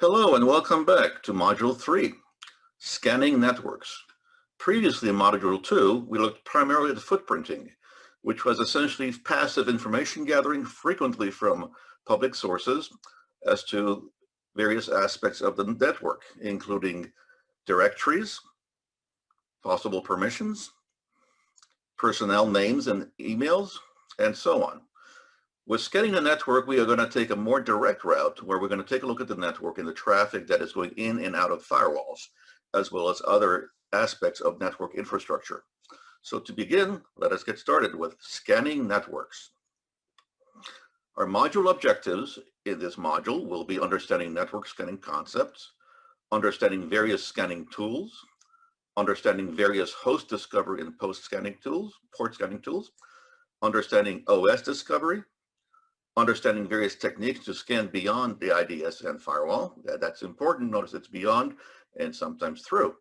Hello and welcome back to Module 3, Scanning Networks. Previously in Module 2, we looked primarily at footprinting, which was essentially passive information gathering frequently from public sources as to various aspects of the network, including directories, possible permissions, personnel names and emails, and so on. With scanning the network, we are going to take a more direct route where we're going to take a look at the network and the traffic that is going in and out of firewalls, as well as other aspects of network infrastructure. So to begin, let us get started with scanning networks. Our module objectives in this module will be understanding network scanning concepts, understanding various scanning tools, understanding various host discovery and port scanning tools, understanding OS discovery, understanding various techniques to scan beyond the IDS and firewall. That's important. Notice it's beyond and sometimes through.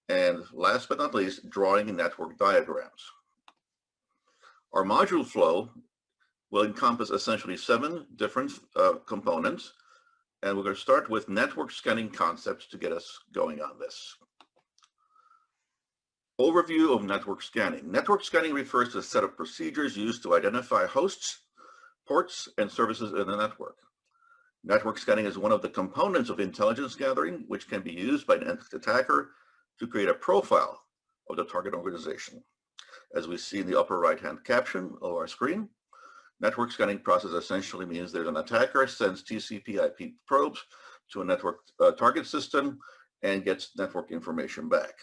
And last but not least, drawing network diagrams. Our module flow will encompass essentially 7 different components. And we're going to start with network scanning concepts to get us going on this. Overview of network scanning. Network scanning refers to a set of procedures used to identify hosts, ports, and services in the network. Network scanning is one of the components of intelligence gathering, which can be used by an attacker to create a profile of the target organization. As we see in the upper right-hand caption of our screen, network scanning process essentially means there's an attacker sends TCP/IP probes to a network target system and gets network information back.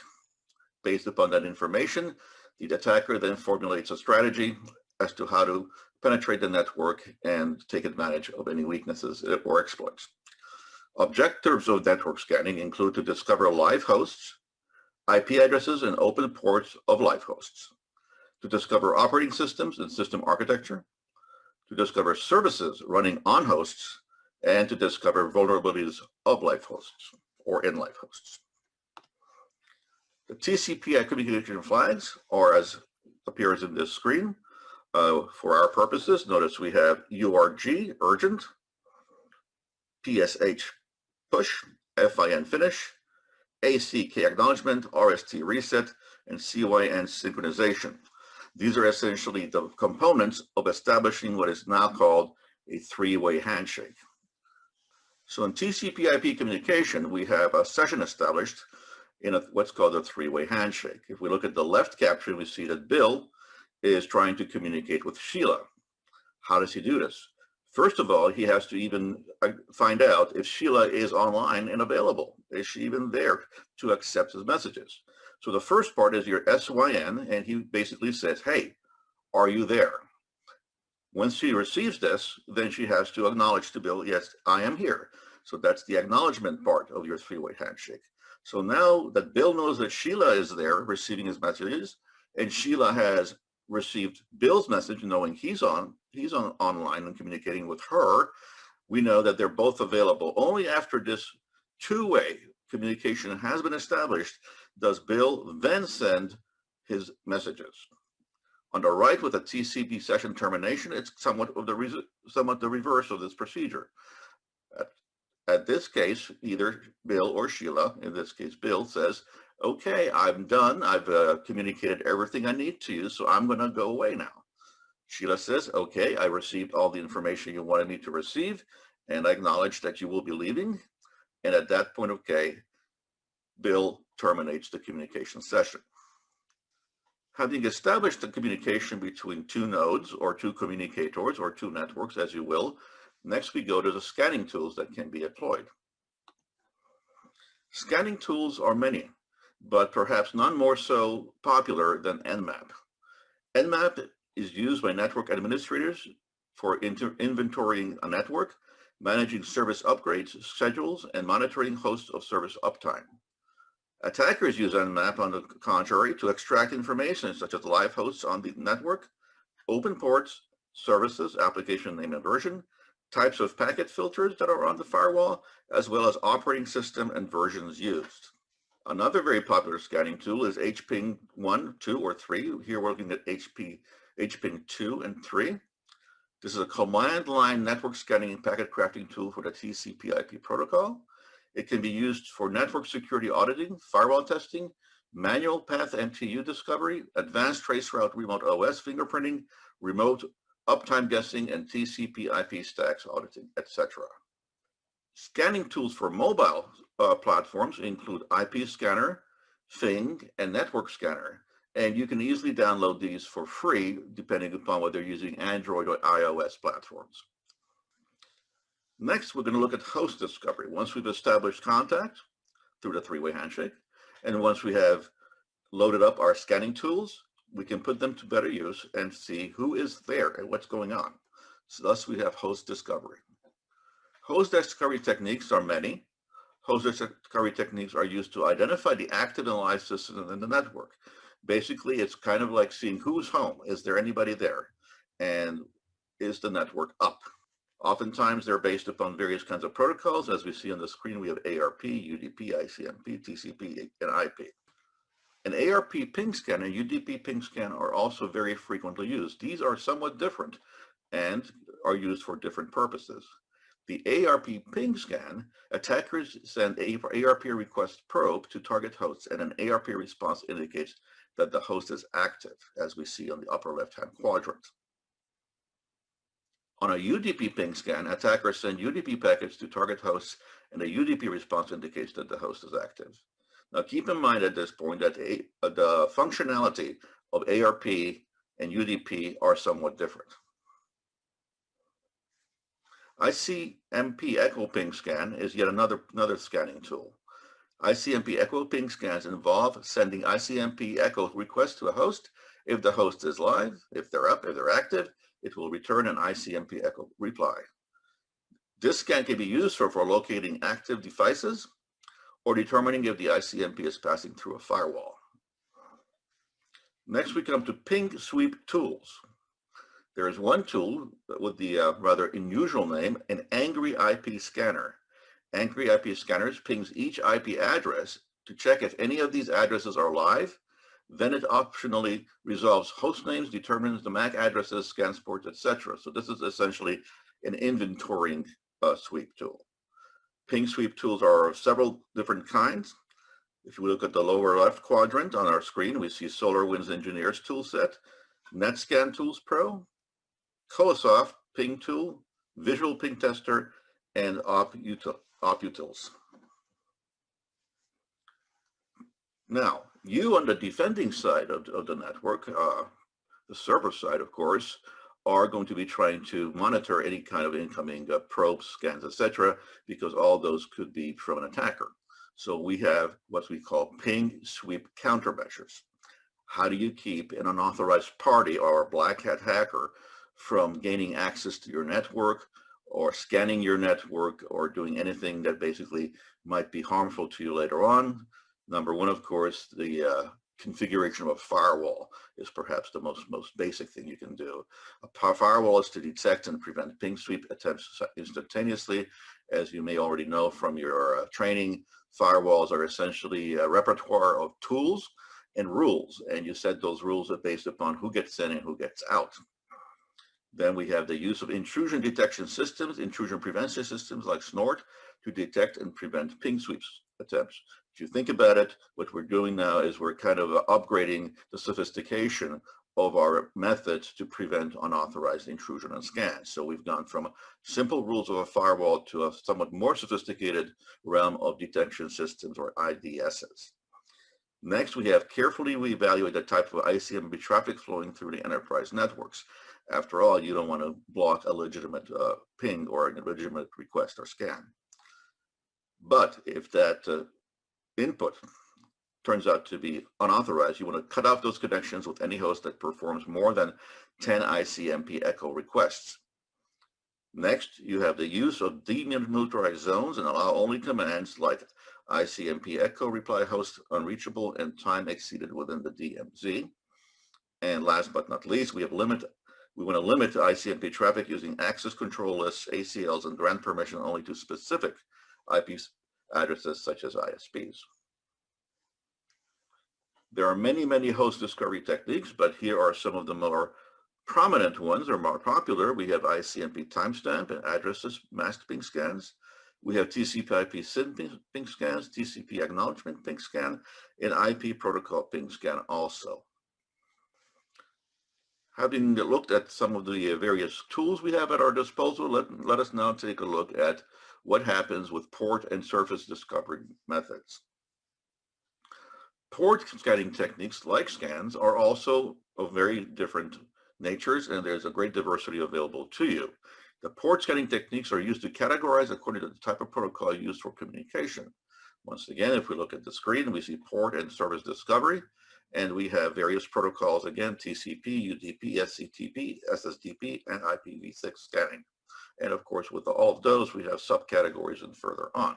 Based upon that information, the attacker then formulates a strategy as to how to penetrate the network and take advantage of any weaknesses or exploits. Objectives of network scanning include to discover live hosts, IP addresses, and open ports of live hosts, to discover operating systems and system architecture, to discover services running on hosts, and to discover vulnerabilities of live hosts or in live hosts. The TCP/IP communication flags are as appears in this screen. For our purposes, notice we have URG, urgent, PSH, push, FIN, finish, ACK, acknowledgement, RST, reset, and CYN, synchronization. These are essentially the components of establishing what is now called a 3-way handshake. So in TCP/IP communication, we have a session established in what's called a 3-way handshake. If we look at the left caption, we see that Bill is trying to communicate with Sheila. How does he do this? First of all, he has to even find out if Sheila is online and available. Is she even there to accept his messages? So the first part is your SYN, and he basically says, hey, are you there? Once she receives this, then she has to acknowledge to Bill, yes, I am here. So that's the acknowledgement part of your 3-way handshake. So now that Bill knows that Sheila is there receiving his messages, and Sheila has received Bill's message knowing he's online and communicating with her, we know that they're both available. Only after this 2-way communication has been established does Bill then send his messages. On the right, with a TCP session termination, it's somewhat the reverse of this procedure. At this case, either Bill or Sheila, in this case Bill, says, okay, I'm done. I've communicated everything I need to you, so I'm going to go away now. Sheila says, okay, I received all the information you wanted me to receive, and I acknowledge that you will be leaving. And at that point, okay, Bill terminates the communication session. Having established the communication between 2 nodes or 2 communicators or 2 networks, as you will, next we go to the scanning tools that can be employed. Scanning tools are many, but perhaps none more so popular than Nmap. Nmap is used by network administrators for inventorying a network, managing service upgrades, schedules, and monitoring hosts of service uptime. Attackers use Nmap, on the contrary, to extract information such as live hosts on the network, open ports, services, application name and version, types of packet filters that are on the firewall, as well as operating system and versions used. Another very popular scanning tool is HPing 1, 2, or 3. Here we're looking at HPing 2 and 3. This is a command line network scanning and packet crafting tool for the TCP/IP protocol. It can be used for network security auditing, firewall testing, manual path MTU discovery, advanced traceroute remote OS fingerprinting, remote uptime guessing, and TCP IP stacks auditing, etc. Scanning tools for mobile platforms include IP Scanner, Fing, and Network Scanner, and you can easily download these for free depending upon whether you're using Android or iOS platforms. Next, we're going to look at host discovery. Once we've established contact through the three-way handshake, and once we have loaded up our scanning tools, we can put them to better use and see who is there and what's going on. So thus we have host discovery. Host discovery techniques are many. Host discovery techniques are used to identify the active and live systems in the network. Basically, it's kind of like seeing who's home. Is there anybody there? And is the network up? Oftentimes, they're based upon various kinds of protocols. As we see on the screen, we have ARP, UDP, ICMP, TCP, and IP. An ARP ping scan and UDP ping scan are also very frequently used. These are somewhat different and are used for different purposes. The ARP ping scan, attackers send a ARP request probe to target hosts, and an ARP response indicates that the host is active, as we see on the upper left-hand quadrant. On a UDP ping scan, attackers send UDP packets to target hosts, and the UDP response indicates that the host is active. Now, keep in mind at this point that the functionality of ARP and UDP are somewhat different. ICMP Echo Ping Scan is yet another scanning tool. ICMP Echo Ping scans involve sending ICMP Echo requests to a host. If the host is live, if they're up, if they're active, it will return an ICMP Echo reply. This scan can be used for locating active devices or determining if the ICMP is passing through a firewall. Next, we come to ping sweep tools. There is one tool with the rather unusual name, an angry IP scanner. Angry IP scanners pings each IP address to check if any of these addresses are live. Then it optionally resolves host names, determines the MAC addresses, scans ports, etc. So this is essentially an inventorying sweep tool. Ping sweep tools are of several different kinds. If you look at the lower left quadrant on our screen, we see SolarWinds Engineers toolset, NetScan Tools Pro, Coasoft Ping Tool, Visual Ping Tester, and OpUtils. Now, you on the defending side of the network, the server side, of course, are going to be trying to monitor any kind of incoming probes, scans, etc., because all those could be from an attacker. So we have what we call ping sweep countermeasures. How do you keep an unauthorized party or a black hat hacker from gaining access to your network or scanning your network or doing anything that basically might be harmful to you later on? Number one, of course, the configuration of a firewall is perhaps the most basic thing you can do. A firewall is to detect and prevent ping sweep attempts instantaneously. As you may already know from your training, firewalls are essentially a repertoire of tools and rules, and you set those rules based upon who gets in and who gets out. Then we have the use of intrusion detection systems, intrusion prevention systems like Snort to detect and prevent ping sweeps attempts. If you think about it, what we're doing now is we're kind of upgrading the sophistication of our methods to prevent unauthorized intrusion and scans. So we've gone from simple rules of a firewall to a somewhat more sophisticated realm of detection systems, or IDSs. Next, we have carefully evaluate the type of ICMP traffic flowing through the enterprise networks. After all, you don't want to block a legitimate ping or a legitimate request or scan. But if that input turns out to be unauthorized, you want to cut off those connections with any host that performs more than 10 ICMP echo requests. Next, you have the use of demilitarized zones and allow only commands like ICMP echo reply host unreachable and time exceeded within the DMZ. And last but not least, we want to limit ICMP traffic using access control lists, ACLs, and grant permission only to specific IP addresses such as ISPs. There are many host discovery techniques, but here are some of the more prominent ones or more popular. We have ICMP timestamp and addresses masked ping scans. We have TCP/IP SYN ping scans, TCP acknowledgement ping scan, and IP protocol ping scan also. Having looked at some of the various tools we have at our disposal, let us now take a look at what happens with port and surface discovery methods. Port scanning techniques, like scans, are also of very different natures, and there's a great diversity available to you. The port scanning techniques are used to categorize according to the type of protocol used for communication. Once again, if we look at the screen, we see port and service discovery, and we have various protocols, again, TCP, UDP, SCTP, SSTP, and IPv6 scanning. And of course, with all of those, we have subcategories and further on.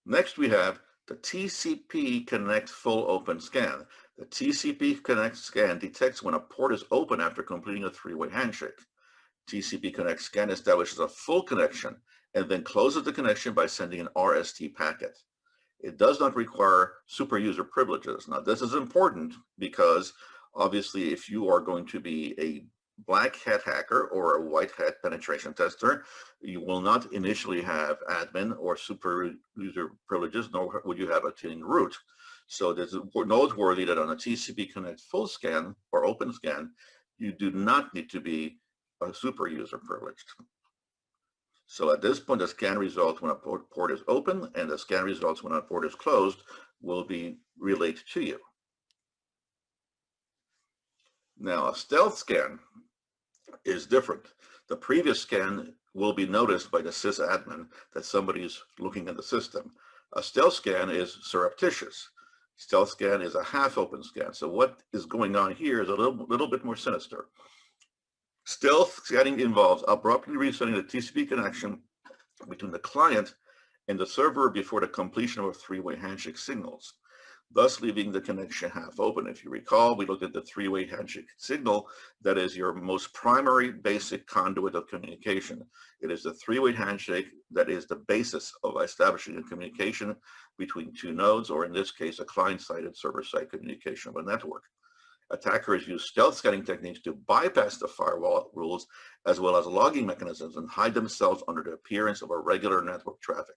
Next, we have the TCP Connect Full Open Scan. The TCP Connect scan detects when a port is open after completing a three-way handshake. TCP Connect scan establishes a full connection and then closes the connection by sending an RST packet. It does not require super user privileges. Now, this is important because obviously if you are going to be a black hat hacker or a white hat penetration tester, you will not initially have admin or super user privileges, nor would you have a tuning root. So it is noteworthy that on a TCP Connect full scan or open scan, you do not need to be a super user privileged. So at this point, the scan results when a port is open and the scan results when a port is closed will be relayed to you. Now, a stealth scan is different. The previous scan will be noticed by the sysadmin that somebody is looking at the system. A stealth scan is surreptitious. Stealth scan is a half-open scan. So what is going on here is a little bit more sinister. Stealth scanning involves abruptly resetting the TCP connection between the client and the server before the completion of a three-way handshake signals, thus leaving the connection half open. If you recall, we looked at the three-way handshake signal. That is your most primary basic conduit of communication. It is the three-way handshake that is the basis of establishing a communication between two nodes, or in this case, a client-side and server-side communication of a network. Attackers use stealth scanning techniques to bypass the firewall rules as well as logging mechanisms and hide themselves under the appearance of a regular network traffic.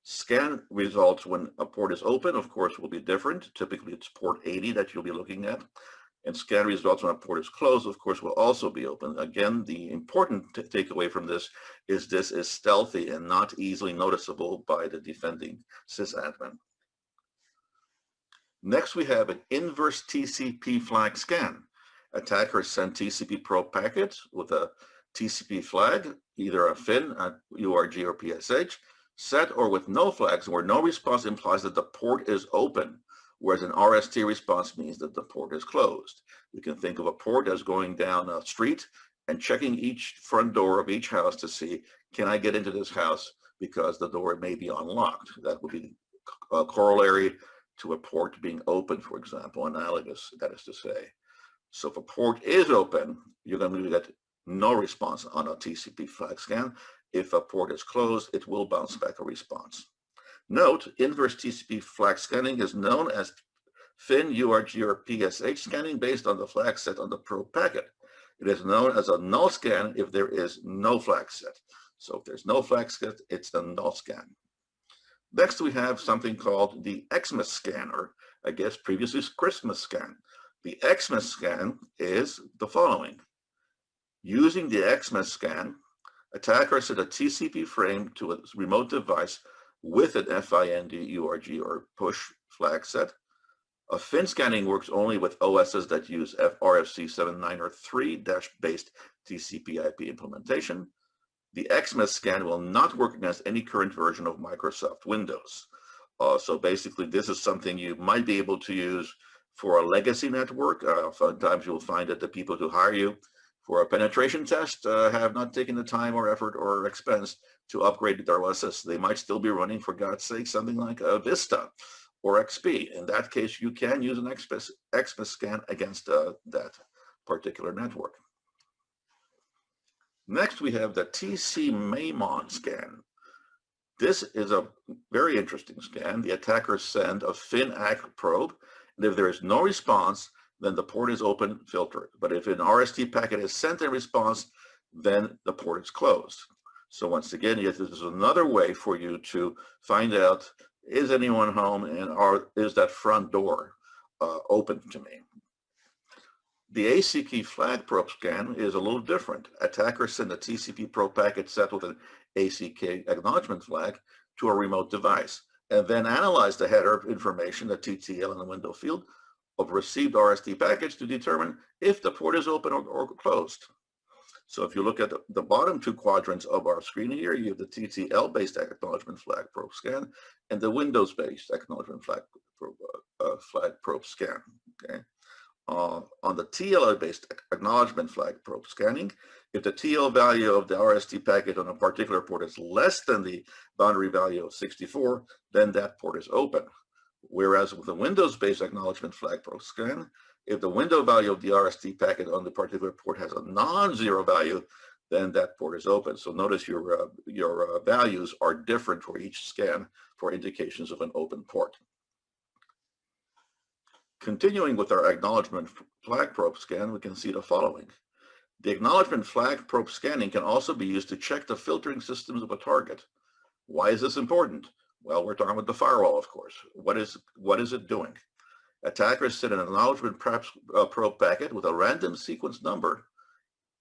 Scan results when a port is open, of course, will be different. Typically, it's port 80 that you'll be looking at. And scan results when a port is closed, of course, will also be open. Again, the important takeaway from this is stealthy and not easily noticeable by the defending sysadmin. Next, we have an inverse TCP flag scan. Attackers send TCP probe packets with a TCP flag, either a FIN, a URG, or PSH, set or with no flags, where no response implies that the port is open, whereas an RST response means that the port is closed. We can think of a port as going down a street and checking each front door of each house to see, can I get into this house because the door may be unlocked? That would be a corollary to a port being open, for example, analogous, that is to say. So if a port is open, you're going to get no response on a TCP flag scan. If a port is closed, it will bounce back a response. Note, inverse TCP flag scanning is known as FIN, URG, or PSH scanning based on the flag set on the probe packet. It is known as a null scan if there is no flag set. So if there's no flag set, it's a null scan. Next, we have something called the Xmas scan, or I guess previously Christmas scan. The Xmas scan is the following. Using the Xmas scan, attackers set a TCP frame to a remote device with an FIND, URG, or push flag set. A FIN scanning works only with OSs that use RFC 79 or 3-based TCP IP implementation. The Xmas scan will not work against any current version of Microsoft Windows. So basically, this is something you might be able to use for a legacy network. Sometimes you'll find that the people who hire you for a penetration test have not taken the time or effort or expense to upgrade their OSs. They might still be running, for God's sake, something like Vista or XP. In that case, you can use an Xmas scan against that particular network. Next, we have the TC-MAMON scan. This is a very interesting scan. The attackers send a FIN-ACK probe, and if there is no response, then the port is open, filter it. But if an RST packet is sent in response, then the port is closed. So once again, yes, this is another way for you to find out, is anyone home and is that front door open to me? The AC key flag probe scan is a little different. Attackers send a TCP probe packet set with an AC key acknowledgement flag to a remote device and then analyze the header information, the TTL in the window field of received RST package to determine if the port is open or closed. So if you look at the bottom two quadrants of our screen here, you have the TTL-based acknowledgement flag probe scan and the Windows-based acknowledgement flag probe scan. Okay. On the TLO-based acknowledgement flag probe scanning, if the TL value of the RST packet on a particular port is less than the boundary value of 64, then that port is open. Whereas with the Windows-based acknowledgement flag probe scan, if the window value of the RST packet on the particular port has a non-zero value, then that port is open. So notice your values are different for each scan for indications of an open port. Continuing with our acknowledgement flag probe scan, we can see the following. The acknowledgement flag probe scanning can also be used to check the filtering systems of a target. Why is this important? Well, we're talking about the firewall, of course. What is it doing? Attackers send an acknowledgement probe packet with a random sequence number,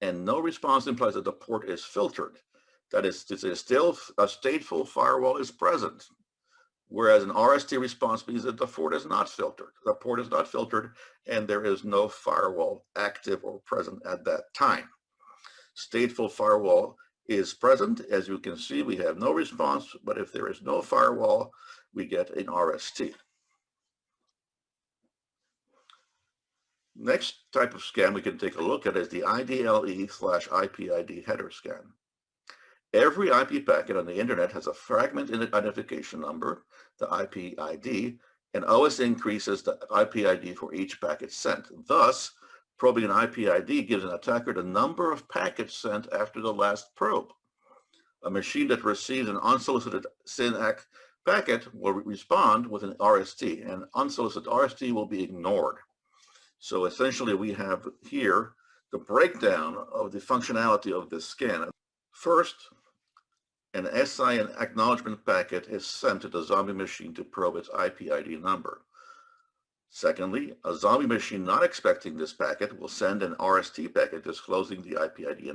and no response implies that the port is filtered. That is to say, still a stateful firewall is present, whereas an RST response means that the port is not filtered. The port is not filtered, and there is no firewall active or present at that time. Stateful firewall is present. As you can see, we have no response, but if there is no firewall, we get an RST. Next type of scan we can take a look at is the IDLE/IPID header scan. Every IP packet on the internet has a fragment identification number, the IP ID, and always increases the IP ID for each packet sent. Thus, probing an IP ID gives an attacker the number of packets sent after the last probe. A machine that receives an unsolicited SYNAC packet will respond with an RST, and unsolicited RST will be ignored. So essentially we have here the breakdown of the functionality of this scan. First, an SIN acknowledgement packet is sent to the zombie machine to probe its IP ID number. Secondly, a zombie machine not expecting this packet will send an RST packet disclosing the IP ID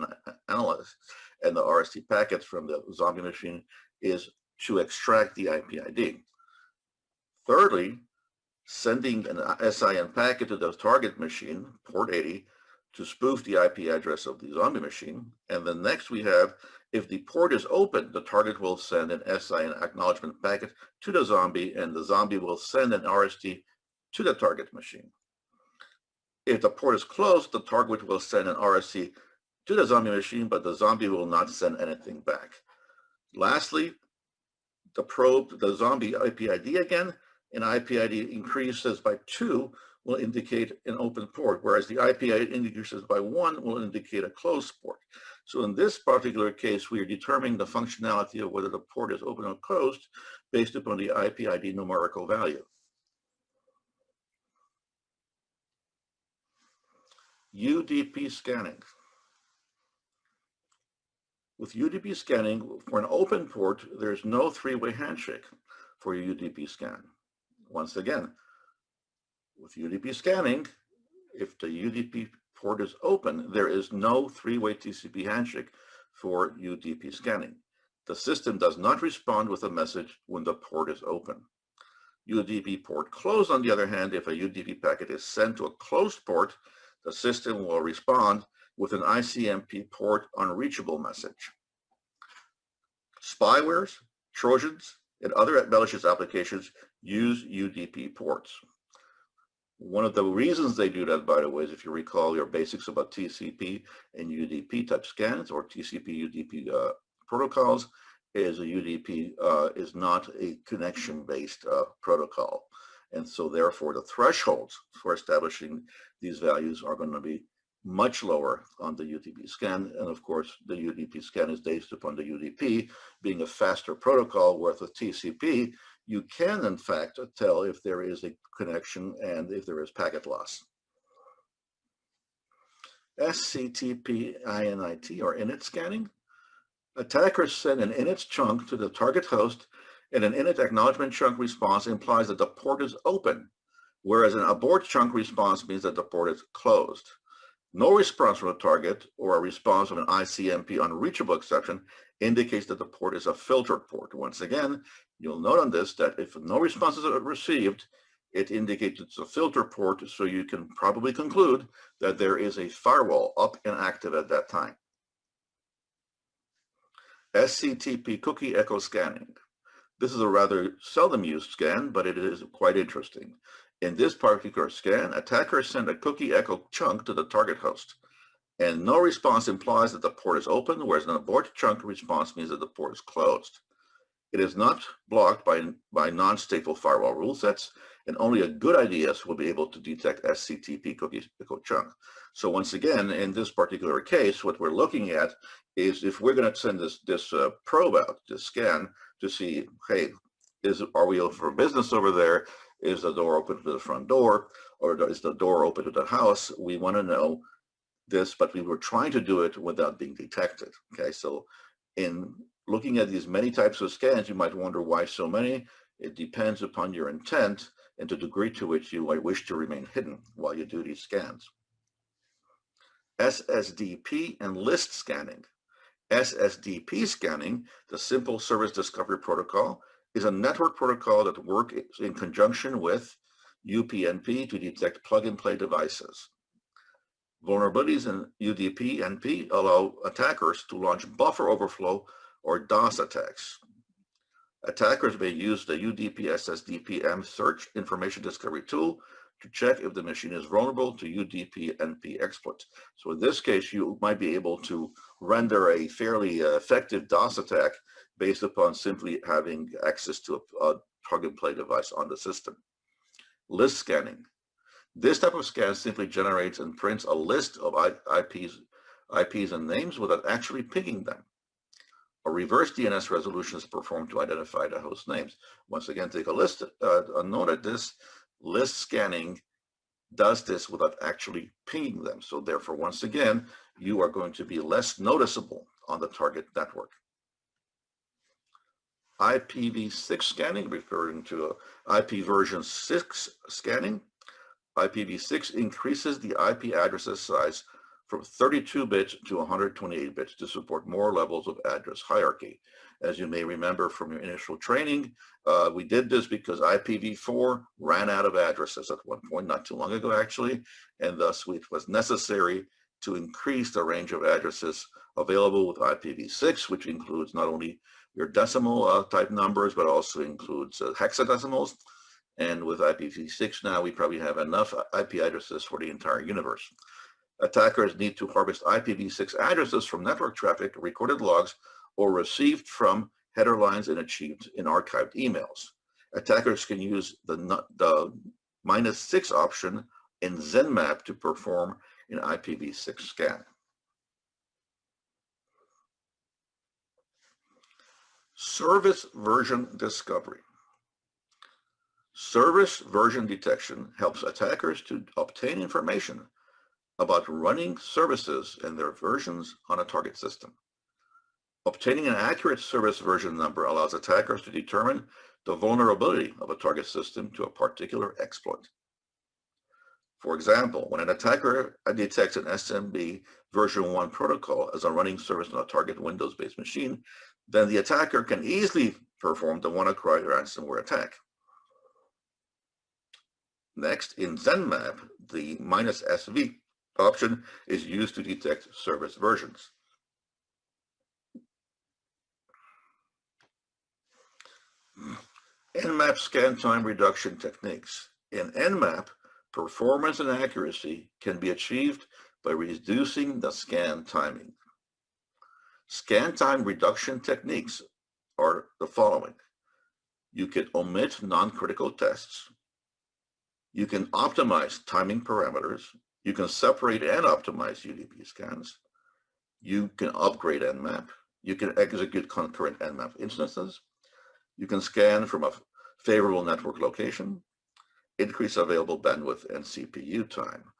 analysis, and the RST packet from the zombie machine is to extract the IP ID. Thirdly, sending an SIN packet to the target machine, port 80, to spoof the IP address of the zombie machine. And then next we have, if the port is open, the target will send an SIN acknowledgement packet to the zombie, and the zombie will send an RST to the target machine. If the port is closed, the target will send an RST to the zombie machine, but the zombie will not send anything back. Lastly, the zombie IP ID again, and IP ID increases by 2 will indicate an open port, whereas the IP ID increases by 1 will indicate a closed port. So in this particular case, we are determining the functionality of whether the port is open or closed based upon the IP ID numerical value. UDP scanning. With UDP scanning, for an open port, there's no three-way handshake for a UDP scan. Once again, with UDP scanning, if the UDP port is open, there is no three-way TCP handshake for UDP scanning. The system does not respond with a message when the port is open. UDP port closed, on the other hand, if a UDP packet is sent to a closed port, the system will respond with an ICMP port unreachable message. Spywares, Trojans, and other malicious applications use UDP ports. One of the reasons they do that, by the way, is if you recall your basics about TCP and UDP type scans or TCP UDP protocols, is a UDP is not a connection-based protocol. And so therefore the thresholds for establishing these values are going to be much lower on the UDP scan. And of course, the UDP scan is based upon the UDP being a faster protocol, whereas with TCP, you can in fact tell if there is a connection and if there is packet loss. SCTP INIT or init scanning. Attackers send an init chunk to the target host, and an init acknowledgement chunk response implies that the port is open, whereas an abort chunk response means that the port is closed. No response from the target or a response of an ICMP unreachable exception indicates that the port is a filtered port. Once again, you'll note on this that if no responses are received, it indicates it's a filter port, so you can probably conclude that there is a firewall up and active at that time. SCTP cookie echo scanning. This is a rather seldom used scan, but it is quite interesting. In this particular scan, attackers send a cookie echo chunk to the target host, and no response implies that the port is open, whereas an abort chunk response means that the port is closed. It is not blocked by non-stateful firewall rule sets, and only a good IDS will be able to detect SCTP cookie echo chunk. So once again, in this particular case, what we're looking at is if we're going to send this probe out, this scan, to see, hey, are we open for business over there? Is the door open to the front door, or is the door open to the house? We want to know this, but we were trying to do it without being detected. Okay, so in looking at these many types of scans, you might wonder why so many. It depends upon your intent and the degree to which you might wish to remain hidden while you do these scans. SSDP and list scanning. SSDP scanning, the Simple Service Discovery Protocol, is a network protocol that works in conjunction with UPnP to detect plug-and-play devices. Vulnerabilities in UDP-NP allow attackers to launch buffer overflow or DOS attacks. Attackers may use the UDP-SSDP-M search information discovery tool to check if the machine is vulnerable to UDP-NP exploits. So in this case, you might be able to render a fairly effective DOS attack based upon simply having access to a plug-and-play device on the system. List scanning. This type of scan simply generates and prints a list of IPs and names without actually pinging them. A reverse DNS resolution is performed to identify the host names. Once again, take a note at this. List scanning does this without actually pinging them. So therefore, once again, you are going to be less noticeable on the target network. IPv6 scanning, referring to IP version 6 scanning. IPv6 increases the IP addresses size from 32 bits to 128 bits to support more levels of address hierarchy. As you may remember from your initial training, we did this because IPv4 ran out of addresses at one point, not too long ago actually, and thus it was necessary to increase the range of addresses available with IPv6, which includes not only your decimal type numbers, but also includes hexadecimals. And with IPv6 now, we probably have enough IP addresses for the entire universe. Attackers need to harvest IPv6 addresses from network traffic, recorded logs, or received from header lines and achieved in archived emails. Attackers can use the -6 option in ZenMap to perform an IPv6 scan. Service version discovery. Service version detection helps attackers to obtain information about running services and their versions on a target system. Obtaining an accurate service version number allows attackers to determine the vulnerability of a target system to a particular exploit. For example, when an attacker detects an SMB version 1 protocol as a running service on a target Windows-based machine, then the attacker can easily perform the WannaCry ransomware attack. Next, in ZenMap, the -SV option is used to detect service versions. Nmap scan time reduction techniques. In Nmap, performance and accuracy can be achieved by reducing the scan timing. Scan time reduction techniques are the following. You can omit non-critical tests. You can optimize timing parameters. You can separate and optimize UDP scans. You can upgrade Nmap. You can execute concurrent Nmap instances. You can scan from a favorable network location, increase available bandwidth and CPU time.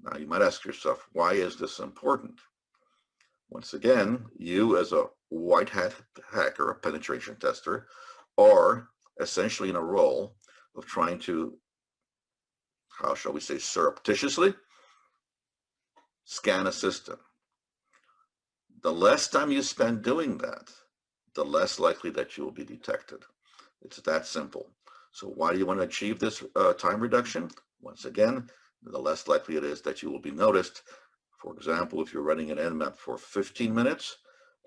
Now you might ask yourself, why is this important? Once again, you as a white hat hacker, a penetration tester, are essentially in a role of trying to, how shall we say, surreptitiously scan a system. The less time you spend doing that, the less likely that you will be detected. It's that simple. So why do you want to achieve this time reduction? Once again, the less likely it is that you will be noticed. For example, if you're running an Nmap for 15 minutes,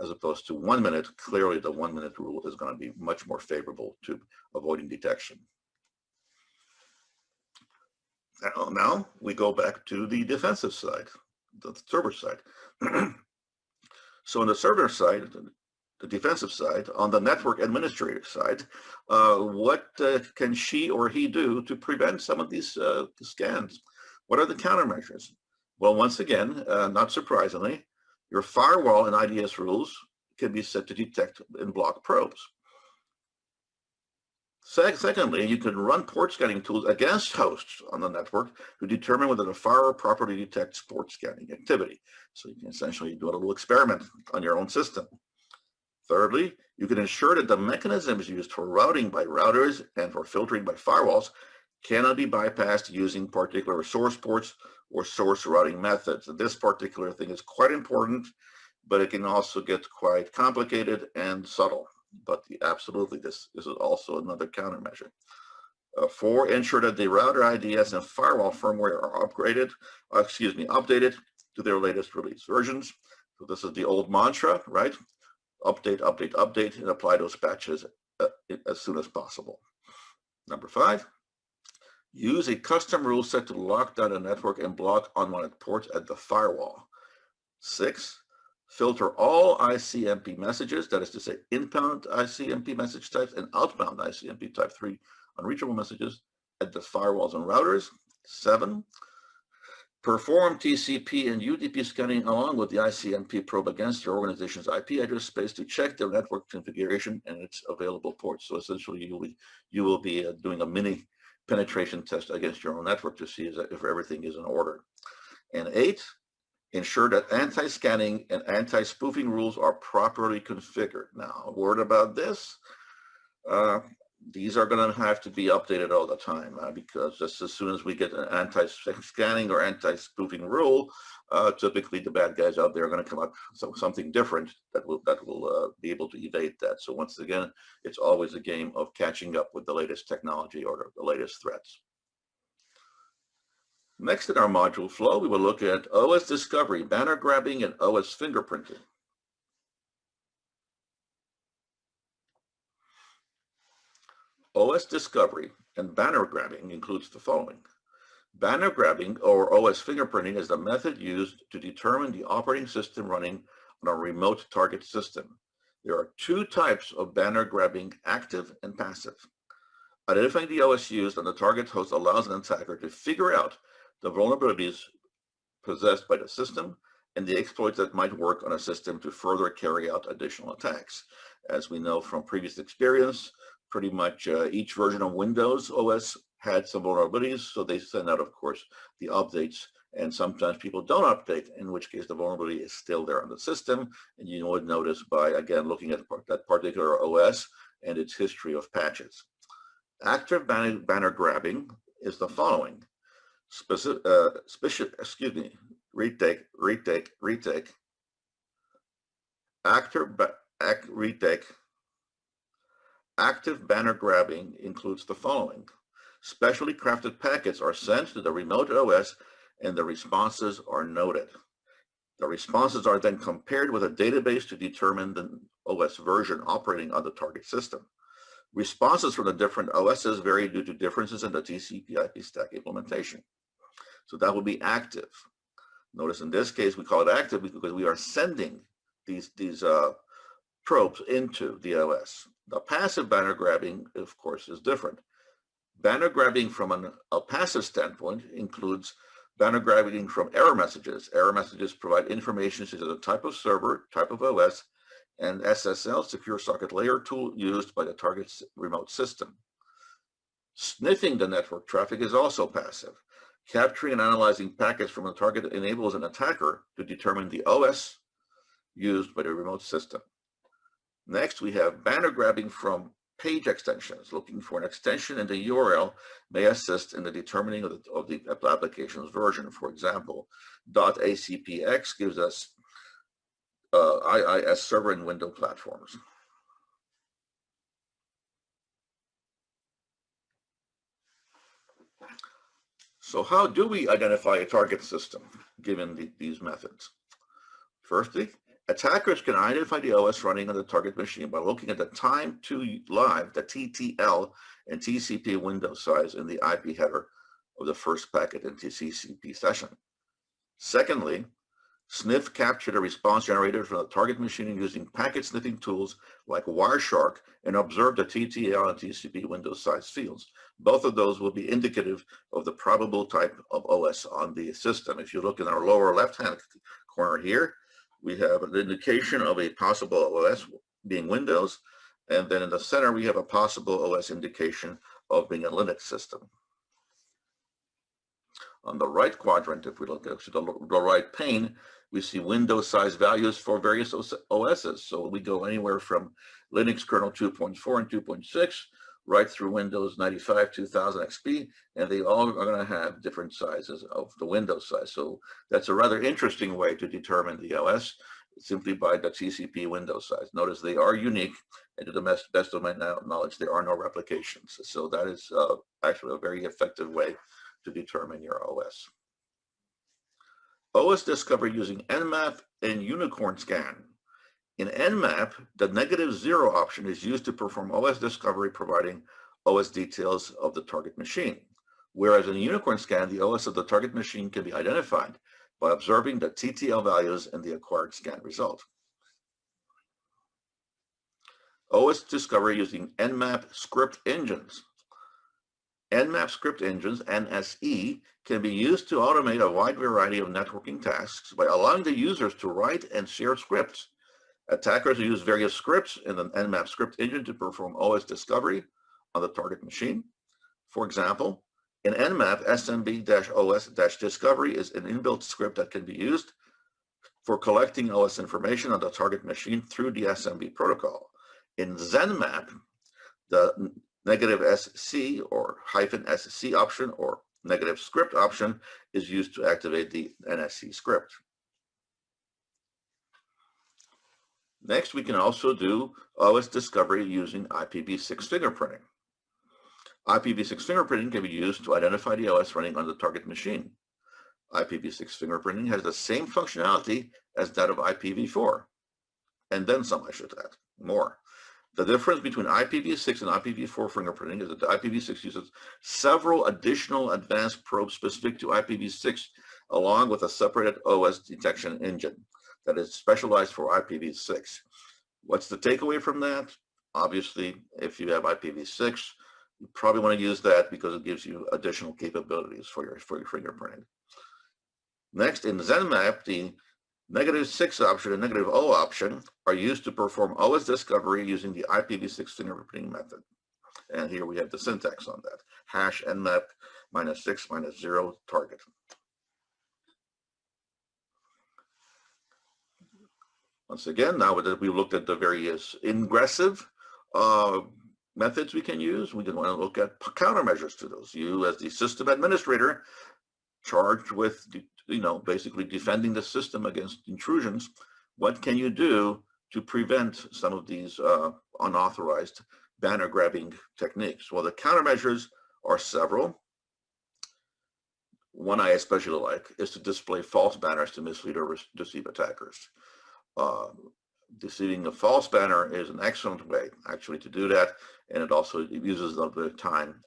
as opposed to 1 minute, clearly the 1 minute rule is going to be much more favorable to avoiding detection. Now we go back to the defensive side, the server side. So on the server side, the defensive side, on the network administrator side, what can she or he do to prevent some of these scans? What are the countermeasures? Well, once again, not surprisingly, your firewall and IDS rules can be set to detect and block probes. Secondly, you can run port scanning tools against hosts on the network to determine whether the firewall properly detects port scanning activity. So you can essentially do a little experiment on your own system. Thirdly, you can ensure that the mechanisms used for routing by routers and for filtering by firewalls cannot be bypassed using particular source ports or source routing methods. And this particular thing is quite important, but it can also get quite complicated and subtle. But absolutely, this is also another countermeasure. 4, ensure that the router IDS and firewall firmware are updated to their latest release versions. So this is the old mantra, right? Update, update, update, and apply those patches as soon as possible. Number 5, use a custom rule set to lock down a network and block unwanted ports at the firewall. 6, filter all ICMP messages, that is to say inbound ICMP message types and outbound ICMP type 3 unreachable messages at the firewalls and routers. 7, perform TCP and UDP scanning along with the ICMP probe against your organization's IP address space to check their network configuration and its available ports. So essentially you will be doing a mini penetration test against your own network to see if everything is in order. And 8, ensure that anti-scanning and anti-spoofing rules are properly configured. Now, a word about this. These are going to have to be updated all the time because just as soon as we get an anti-scanning or anti-spoofing rule, typically the bad guys out there are going to come up with something different that will be able to evade that. So once again, it's always a game of catching up with the latest technology or the latest threats. Next in our module flow, we will look at OS discovery, banner grabbing, and OS fingerprinting. OS discovery and banner grabbing includes the following. Banner grabbing, or OS fingerprinting, is the method used to determine the operating system running on a remote target system. There are 2 types of banner grabbing, active and passive. Identifying the OS used on the target host allows an attacker to figure out the vulnerabilities possessed by the system and the exploits that might work on a system to further carry out additional attacks. As we know from previous experience, pretty much each version of Windows OS had some vulnerabilities, so they send out, of course, the updates, and sometimes people don't update, in which case the vulnerability is still there on the system, and you would notice by, again, looking at that particular OS and its history of patches. Active banner grabbing is the following. Retake. Active banner grabbing includes the following. Specially crafted packets are sent to the remote OS and the responses are noted. The responses are then compared with a database to determine the OS version operating on the target system. Responses from the different OSs vary due to differences in the TCP/IP stack implementation. So that will be active. Notice in this case, we call it active because we are sending these probes into the OS. The passive banner grabbing, of course, is different. Banner grabbing from a passive standpoint includes banner grabbing from error messages. Error messages provide information such as the type of server, type of OS, and SSL, secure socket layer tool used by the target's remote system. Sniffing the network traffic is also passive. Capturing and analyzing packets from the target enables an attacker to determine the OS used by the remote system. Next, we have banner grabbing from page extensions. Looking for an extension in the URL may assist in the determining of the application's version. For example, .acpx gives us IIS server and window platforms. So how do we identify a target system given these methods? Firstly, attackers can identify the OS running on the target machine by looking at the time to live, the TTL and TCP window size in the IP header of the first packet in the TCP session. Secondly, sniff capture the response generated from the target machine using packet sniffing tools like Wireshark and observe the TTL and TCP window size fields. Both of those will be indicative of the probable type of OS on the system. If you look in our lower left-hand corner here, we have an indication of a possible OS being Windows, and then in the center we have a possible OS indication of being a Linux system. On the right quadrant, if we look at the right pane, we see Windows size values for various OSs. So we go anywhere from Linux kernel 2.4 and 2.6 right through Windows 95, 2000 XP, and they all are going to have different sizes of the Windows size. So that's a rather interesting way to determine the OS simply by the TCP window size. Notice they are unique, and to the best of my knowledge, there are no replications. So that is actually a very effective way to determine your OS. OS discovery using Nmap and Unicorn Scan. In Nmap, the -0 option is used to perform OS discovery, providing OS details of the target machine. Whereas in Unicorn Scan, the OS of the target machine can be identified by observing the TTL values in the acquired scan result. OS discovery using Nmap script engines. Nmap script engines, NSE, can be used to automate a wide variety of networking tasks by allowing the users to write and share scripts. Attackers use various scripts in the Nmap script engine to perform OS discovery on the target machine. For example, in Nmap, smb-os-discovery is an inbuilt script that can be used for collecting OS information on the target machine through the SMB protocol. In ZenMap, the -SC or -SC option or negative script option is used to activate the NSC script. Next, we can also do OS discovery using IPv6 fingerprinting. IPv6 fingerprinting can be used to identify the OS running on the target machine. IPv6 fingerprinting has the same functionality as that of IPv4, and then some, I should add, more. The difference between IPv6 and IPv4 fingerprinting is that the IPv6 uses several additional advanced probes specific to IPv6, along with a separated OS detection engine that is specialized for IPv6. What's the takeaway from that? Obviously, if you have IPv6, you probably want to use that because it gives you additional capabilities for your fingerprinting. Next, in ZenMap, the -6 option and -0 option are used to perform OS discovery using the IPv6 fingerprinting method. And here we have the syntax on that. #nmap -6 -0 target. Once again, now that we've looked at the various ingressive methods we can use, we can want to look at countermeasures to those. You, as the system administrator, charged with, basically defending the system against intrusions, what can you do to prevent some of these unauthorized banner grabbing techniques? Well, the countermeasures are several. One I especially like is to display false banners to mislead or deceive attackers. Deceiving a false banner is an excellent way actually to do that, and it also uses a bit of time,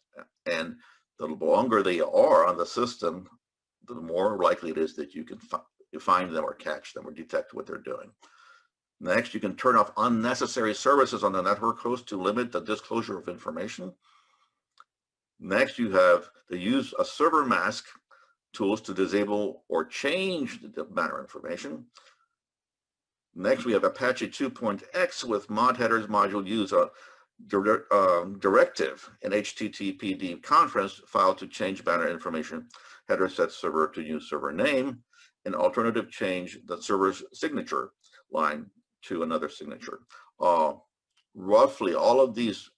and the longer they are on the system, the more likely it is that you can find them or catch them or detect what they're doing. Next, you can turn off unnecessary services on the network host to limit the disclosure of information. Next, you have the use of server mask tools to disable or change the banner information. Next, we have Apache 2.x with mod headers module use a directive in HTTPD conference file to change banner information, header set server to use server name, and alternative change the server's signature, line to another signature. Roughly all of these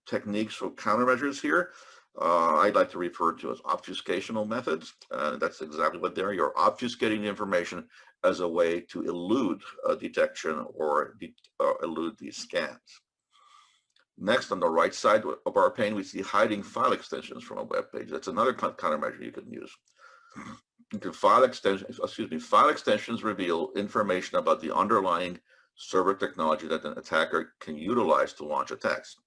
techniques or countermeasures here, I'd like to refer to as obfuscational methods. That's exactly what they're. You're obfuscating the information as a way to elude detection or elude these scans. Next, on the right side of our pane, we see hiding file extensions from a web page. That's another countermeasure you can use. File extensions reveal information about the underlying server technology that an attacker can utilize to launch attacks.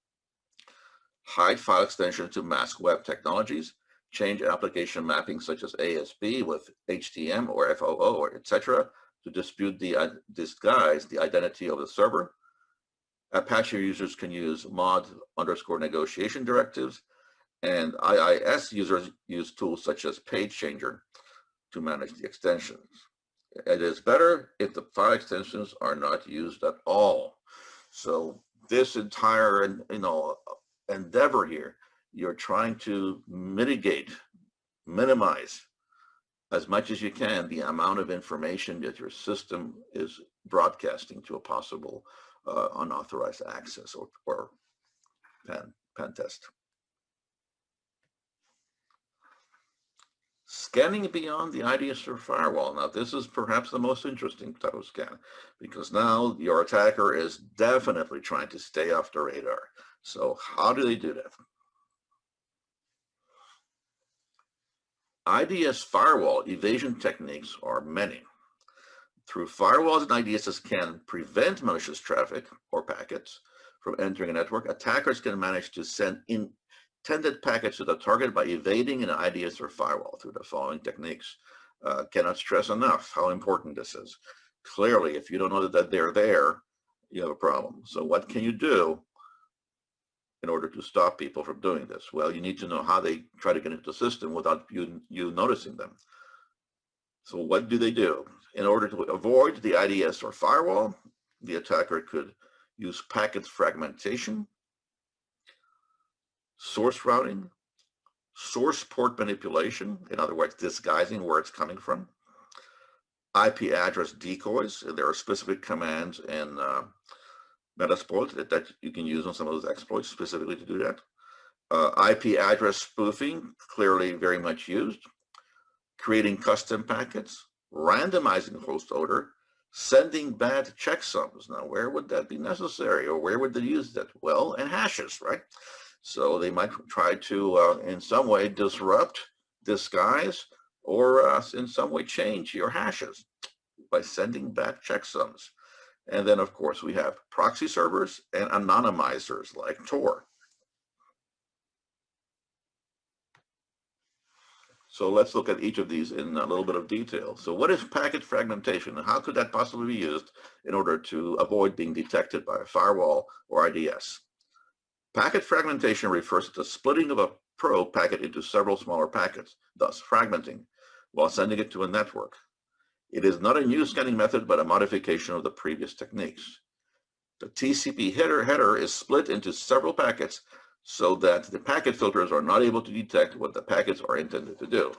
Hide file extensions to mask web technologies, change application mapping such as ASP with HTM or FOO or etc. to disguise the identity of the server. Apache users can use mod_negotiation directives, and IIS users use tools such as Page Changer to manage the extensions. It is better if the file extensions are not used at all. So this entire endeavor here, you're trying to minimize as much as you can the amount of information that your system is broadcasting to a possible unauthorized access or pen test. Scanning beyond the IDS or firewall. Now, this is perhaps the most interesting type of scan because now your attacker is definitely trying to stay off the radar. So how do they do that? IDS firewall evasion techniques are many. Through firewalls and IDSs can prevent malicious traffic or packets from entering a network, attackers can manage to send intended packets to the target by evading an IDS or firewall through the following techniques. Cannot stress enough how important this is. Clearly, if you don't know that they're there, you have a problem. So what can you do in order to stop people from doing this? Well, you need to know how they try to get into the system without you noticing them. So what do they do? In order to avoid the IDS or firewall, the attacker could use packet fragmentation, source routing, source port manipulation, in other words, disguising where it's coming from, IP address decoys. There are specific commands in Metasploit that you can use on some of those exploits specifically to do that. IP address spoofing, clearly very much used. Creating custom packets, randomizing host order, sending bad checksums. Now, where would that be necessary, or where would they use that? Well, in hashes, right? So they might try to, in some way, disrupt, disguise, or in some way change your hashes by sending bad checksums. And then, of course, we have proxy servers and anonymizers like Tor. So let's look at each of these in a little bit of detail. So what is packet fragmentation, and how could that possibly be used in order to avoid being detected by a firewall or IDS? Packet fragmentation refers to the splitting of a probe packet into several smaller packets, thus fragmenting, while sending it to a network. It is not a new scanning method, but a modification of the previous techniques. The TCP header is split into several packets so that the packet filters are not able to detect what the packets are intended to do.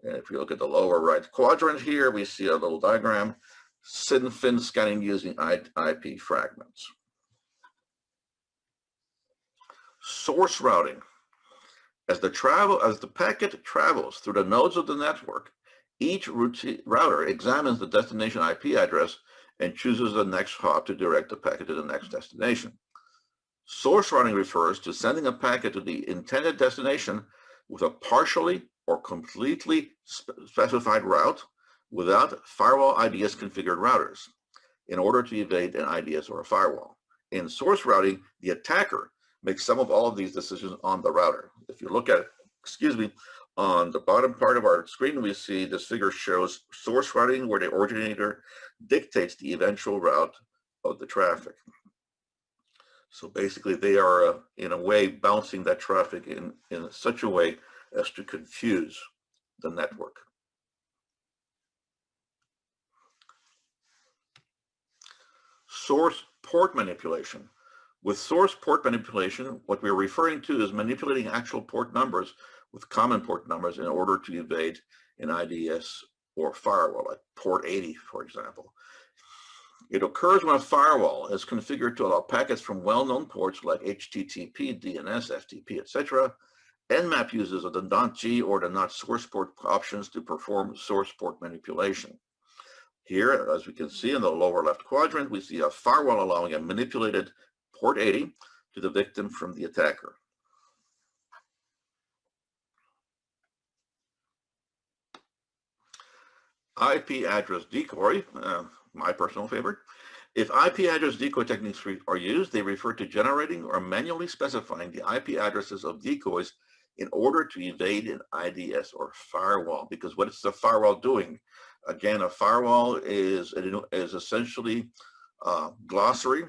And if you look at the lower right quadrant here, we see a little diagram, SYN-FIN scanning using IP fragments. Source routing. As the packet travels through the nodes of the network, each router examines the destination IP address and chooses the next hop to direct the packet to the next destination. Source routing refers to sending a packet to the intended destination with a partially or completely specified route without firewall IDS configured routers in order to evade an IDS or a firewall. In source routing, the attacker makes some of all of these decisions on the router. If you look at, on the bottom part of our screen, we see this figure shows source routing where the originator dictates the eventual route of the traffic. So basically they are, in a way, bouncing that traffic in such a way as to confuse the network. Source port manipulation. With source port manipulation, what we're referring to is manipulating actual port numbers with common port numbers in order to evade an IDS or firewall, like port 80, for example. It occurs when a firewall is configured to allow packets from well-known ports like HTTP, DNS, FTP, etc. Nmap uses the .g or the .source port options to perform source port manipulation. Here, as we can see in the lower left quadrant, we see a firewall allowing a manipulated port 80 to the victim from the attacker. IP address decoy, my personal favorite. If IP address decoy techniques are used, they refer to generating or manually specifying the IP addresses of decoys in order to evade an IDS or firewall. Because what is the firewall doing? Again, a firewall is essentially a glossary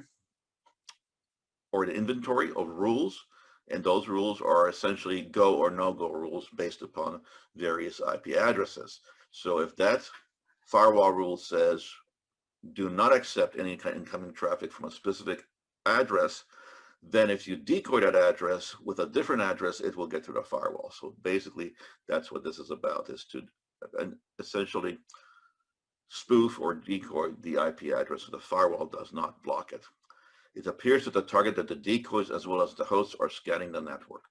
or an inventory of rules, and those rules are essentially go or no-go rules based upon various IP addresses. So if that firewall rule says do not accept any incoming traffic from a specific address, then if you decoy that address with a different address, it will get to the firewall. So basically, that's what this is about, is to essentially spoof or decoy the IP address so the firewall does not block it. It appears to the target that the decoys as well as the hosts are scanning the network.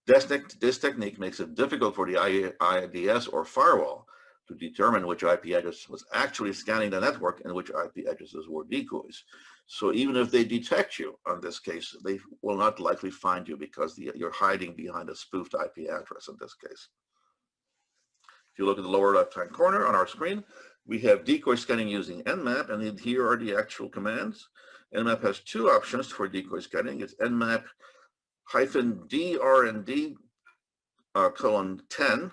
This technique makes it difficult for the IDS or firewall to determine which IP address was actually scanning the network and which IP addresses were decoys. So even if they detect you, in this case, they will not likely find you because you're hiding behind a spoofed IP address in this case. If you look at the lower left-hand corner on our screen, we have decoy scanning using Nmap, and here are the actual commands. Nmap has two options for decoy scanning. It's Nmap -drnd :10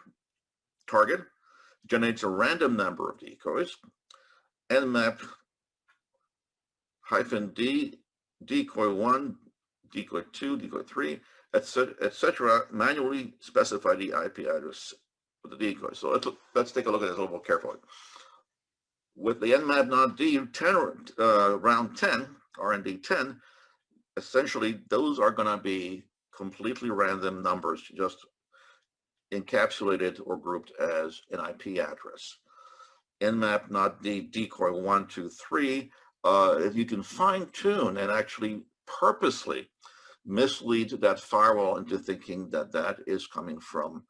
target, generates a random number of decoys. Nmap -d decoy 1, decoy 2, decoy 3, etc. manually specify the IP address of the decoy. So let's take a look at this a little more carefully. With the Nmap .d round 10, RND 10, essentially those are going to be completely random numbers, just encapsulated or grouped as an IP address. Nmap .d decoy 1, 2, 3, if you can fine tune and actually purposely mislead that firewall into thinking that that is coming from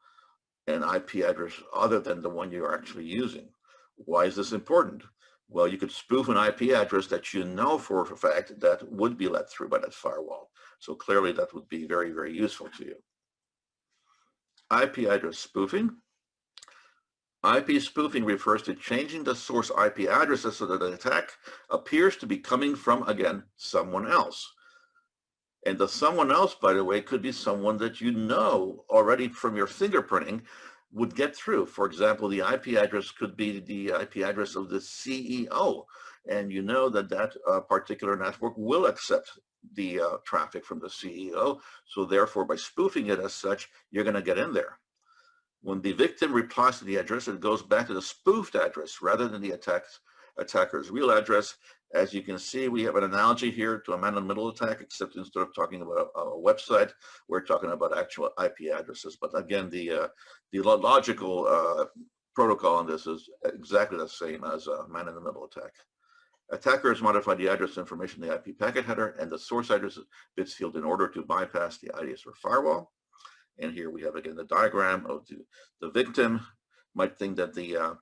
an IP address other than the one you're actually using. Why is this important? Well, you could spoof an IP address that you know for a fact that would be let through by that firewall. So clearly that would be very, very useful to you. IP address spoofing. IP spoofing refers to changing the source IP addresses so that the attack appears to be coming from, again, someone else. And the someone else, by the way, could be someone that you know already from your fingerprinting would get through. For example, the IP address could be the IP address of the CEO, and you know that that particular network will accept the traffic from the CEO. So therefore, by spoofing it as such, you're going to get in there. When the victim replies to the address, it goes back to the spoofed address rather than the attacker's real address. As you can see, we have an analogy here to a man-in-the-middle attack, except instead of talking about a website, we're talking about actual IP addresses. But again, the logical protocol on this is exactly the same as a man-in-the-middle attack. Attackers modify the address information in the IP packet header and the source address bits field in order to bypass the IDS or firewall. And here we have, again, the diagram of the victim might think that the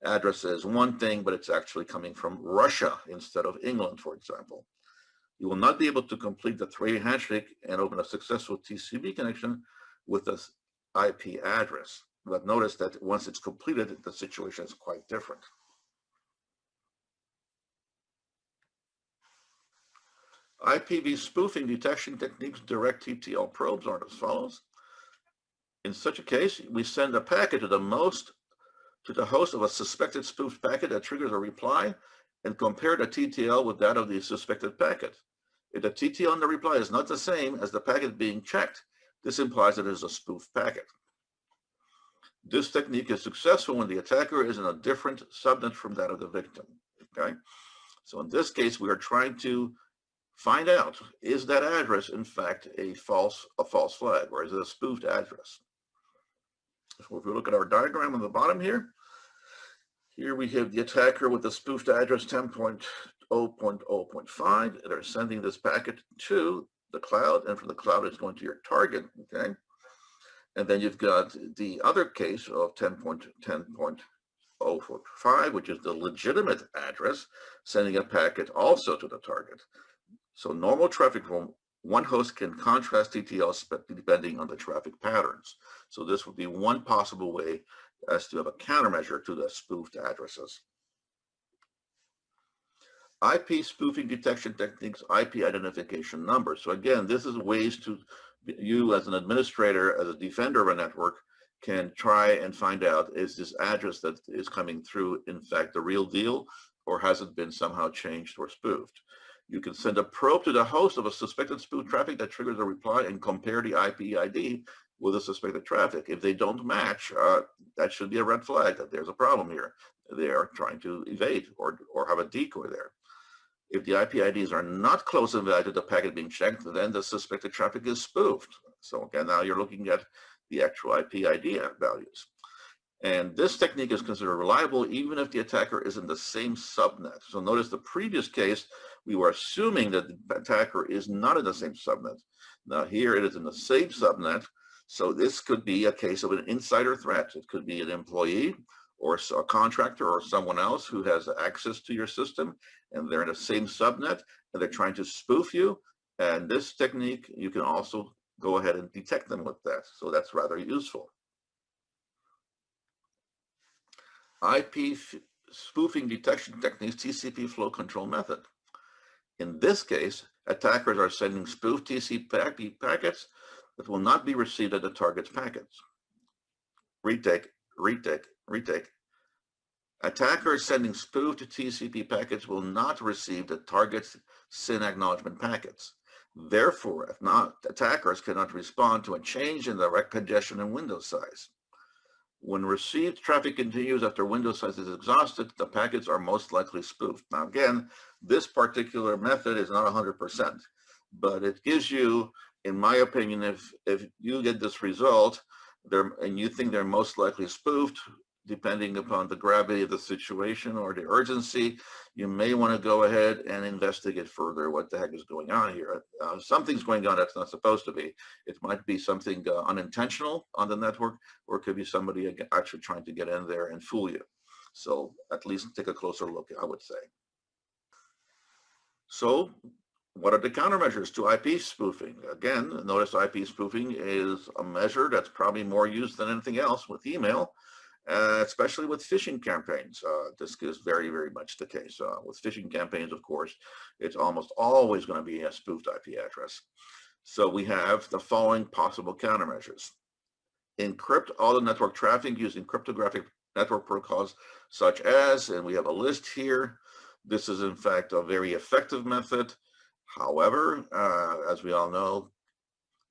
address is one thing, but it's actually coming from Russia instead of England, for example. You will not be able to complete the three-way handshake and open a successful TCP connection with this IP address. But notice that once it's completed, the situation is quite different. IPv spoofing detection techniques direct TTL probes are as follows. In such a case, we send a packet to the host of a suspected spoofed packet that triggers a reply and compare the TTL with that of the suspected packet. If the TTL in the reply is not the same as the packet being checked, this implies that it is a spoofed packet. This technique is successful when the attacker is in a different subnet from that of the victim. Okay? So in this case, we are trying to find out, is that address in fact a false flag, or is it a spoofed address? So if we look at our diagram on the bottom here we have the attacker with the spoofed address 10.0 0.0.5. They're sending this packet to the cloud, and from the cloud it's going to your target, okay? And then you've got the other case of 10.10.045, which is the legitimate address, sending a packet also to the target. So normal traffic from one host can contrast TTLs depending on the traffic patterns. So this would be one possible way as to have a countermeasure to the spoofed addresses. IP spoofing detection techniques, IP identification numbers. So again, this is ways to, you as an administrator, as a defender of a network, can try and find out, is this address that is coming through in fact the real deal, or has it been somehow changed or spoofed? You can send a probe to the host of a suspected spoof traffic that triggers a reply and compare the IP ID with the suspected traffic. If they don't match, that should be a red flag that there's a problem here. They are trying to evade or have a decoy there. If the IP IDs are not close in value to the packet being checked, then the suspected traffic is spoofed. So again, now you're looking at the actual IP ID values. And this technique is considered reliable even if the attacker is in the same subnet. So notice the previous case, we were assuming that the attacker is not in the same subnet. Now here it is in the same subnet. So this could be a case of an insider threat. It could be an employee or a contractor or someone else who has access to your system, and they're in the same subnet and they're trying to spoof you. And this technique, you can also go ahead and detect them with that. So that's rather useful. IP spoofing detection techniques, TCP flow control method. In this case, attackers are sending spoofed TCP packets that will not be received at the target's packets. Retake. Attackers sending spoofed TCP packets will not receive the target's SYN acknowledgement packets. Therefore, if not, attackers cannot respond to a change in the rec congestion and window size. When received traffic continues after window size is exhausted, the packets are most likely spoofed. Now again, this particular method is not 100%, but it gives you, in my opinion, if you get this result and you think they're most likely spoofed, depending upon the gravity of the situation or the urgency, you may want to go ahead and investigate further what the heck is going on here. Something's going on that's not supposed to be. It might be something unintentional on the network, or it could be somebody actually trying to get in there and fool you. So at least take a closer look, I would say. So what are the countermeasures to IP spoofing? Again, notice IP spoofing is a measure that's probably more used than anything else with email. Especially with phishing campaigns. This is very, very much the case. With phishing campaigns, of course, it's almost always going to be a spoofed IP address. So we have the following possible countermeasures. Encrypt all the network traffic using cryptographic network protocols such as, and we have a list here. This is in fact a very effective method. However, as we all know,